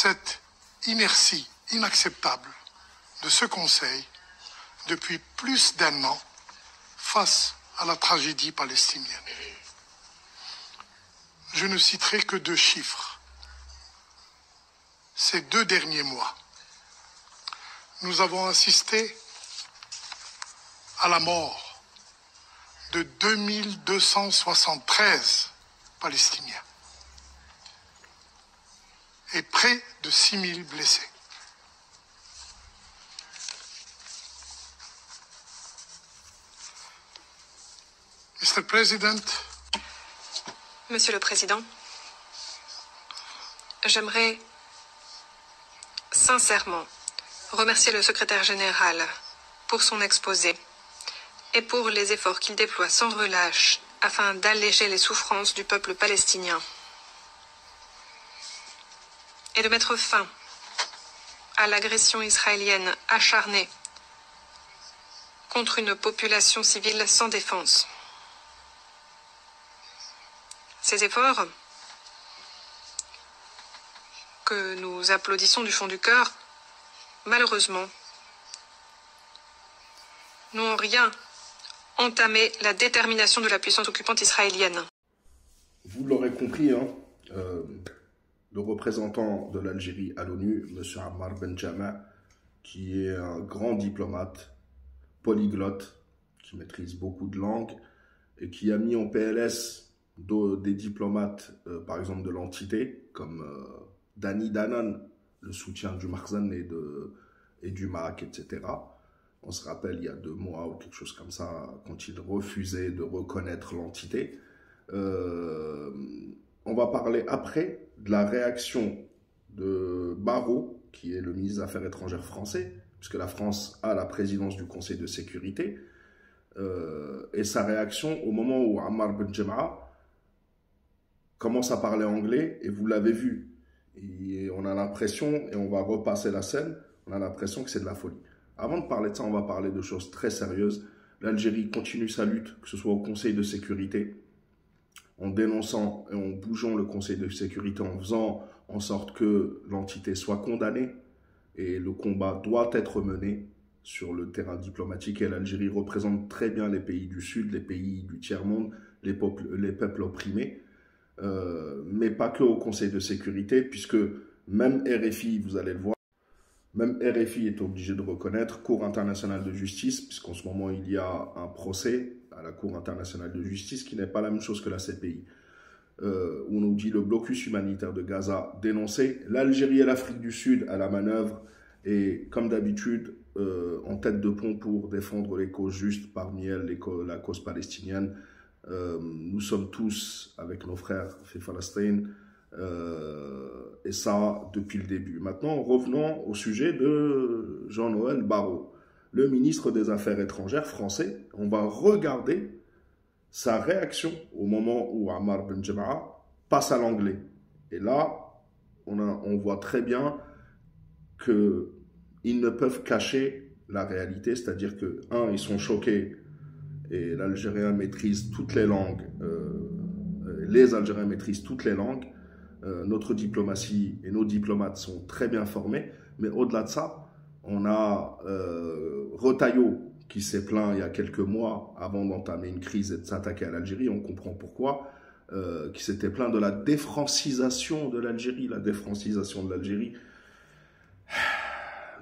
Cette inertie inacceptable de ce Conseil depuis plus d'un an face à la tragédie palestinienne. Je ne citerai que 2 chiffres. Ces 2 derniers mois, nous avons assisté à la mort de 2273 Palestiniens et près de 6000 blessés. Mr. President, Monsieur le Président, j'aimerais sincèrement remercier le secrétaire général pour son exposé et pour les efforts qu'il déploie sans relâche afin d'alléger les souffrances du peuple palestinien et de mettre fin à l'agression israélienne acharnée contre une population civile sans défense. Ces efforts, que nous applaudissons du fond du cœur, malheureusement, n'ont rien entamé la détermination de la puissance occupante israélienne. Vous l'aurez compris, le représentant de l'Algérie à l'ONU, M. Ammar Benjama, qui est un grand diplomate, polyglotte, qui maîtrise beaucoup de langues et qui a mis en PLS des diplomates, par exemple de l'entité, comme Dani Danan, le soutien du Makhzen et du MAC, etc. On se rappelle il y a 2 mois ou quelque chose comme ça, quand il refusait de reconnaître l'entité. On va parler après de la réaction de Barrot, qui est le ministre des Affaires étrangères français, puisque la France a la présidence du Conseil de sécurité, et sa réaction au moment où Ammar Benjama commence à parler anglais, et vous l'avez vu. Et on a l'impression, et on va repasser la scène, on a l'impression que c'est de la folie. Avant de parler de ça, on va parler de choses très sérieuses. L'Algérie continue sa lutte, que ce soit au Conseil de sécurité, en dénonçant et en bougeant le Conseil de sécurité, en faisant en sorte que l'entité soit condamnée, et le combat doit être mené sur le terrain diplomatique. Et l'Algérie représente très bien les pays du Sud, les pays du tiers-monde, les peuples opprimés. Mais pas que au Conseil de sécurité, puisque même RFI, vous allez le voir, même RFI est obligé de reconnaître, Cour internationale de justice, puisqu'en ce moment il y a un procès à la Cour internationale de justice qui n'est pas la même chose que la CPI, où on nous dit le blocus humanitaire de Gaza dénoncé, l'Algérie et l'Afrique du Sud à la manœuvre, et comme d'habitude, en tête de pont pour défendre les causes justes, parmi elles la cause palestinienne. Nous sommes tous avec nos frères fait Palestine, et ça depuis le début. Maintenant, revenons au sujet de Jean-Noël Barrot, le ministre des Affaires étrangères français. On va regarder sa réaction au moment où Ammar Benjama passe à l'anglais. Et là, on voit très bien qu'ils ne peuvent cacher la réalité, c'est-à-dire que, ils sont choqués. Et l'Algérien maîtrise toutes les langues, les Algériens maîtrisent toutes les langues, notre diplomatie et nos diplomates sont très bien formés, mais au-delà de ça, on a Retailleau qui s'est plaint il y a quelques mois, avant d'entamer une crise et de s'attaquer à l'Algérie, on comprend pourquoi, qui s'était plaint de la défrancisation de l'Algérie,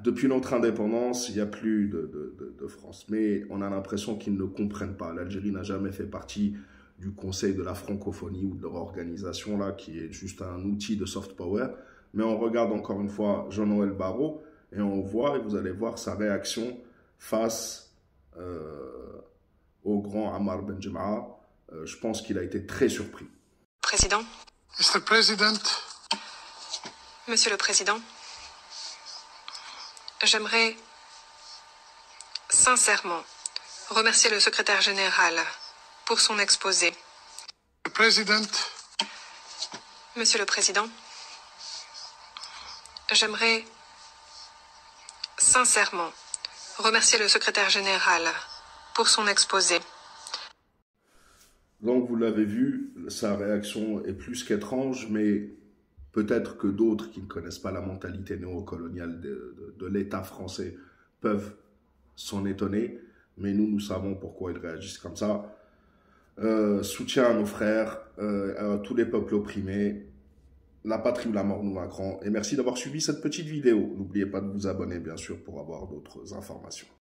Depuis notre indépendance, il n'y a plus de France. Mais on a l'impression qu'ils ne comprennent pas. L'Algérie n'a jamais fait partie du Conseil de la francophonie ou de leur organisation, là, qui est juste un outil de soft power. Mais on regarde encore une fois Jean-Noël Barrot et on voit, et vous allez voir sa réaction face au grand Ammar Benjama. Je pense qu'il a été très surpris. Président. Mr. President, Monsieur le Président, j'aimerais sincèrement remercier le secrétaire général pour son exposé. Mr. President, Monsieur le Président, j'aimerais sincèrement remercier le secrétaire général pour son exposé. Donc vous l'avez vu, sa réaction est plus qu'étrange, mais Peut-être que d'autres qui ne connaissent pas la mentalité néocoloniale de l'État français peuvent s'en étonner, mais nous savons pourquoi ils réagissent comme ça. Soutien à nos frères, à tous les peuples opprimés, la patrie ou la mort nous vaincront. Et merci d'avoir suivi cette petite vidéo. N'oubliez pas de vous abonner, bien sûr, pour avoir d'autres informations.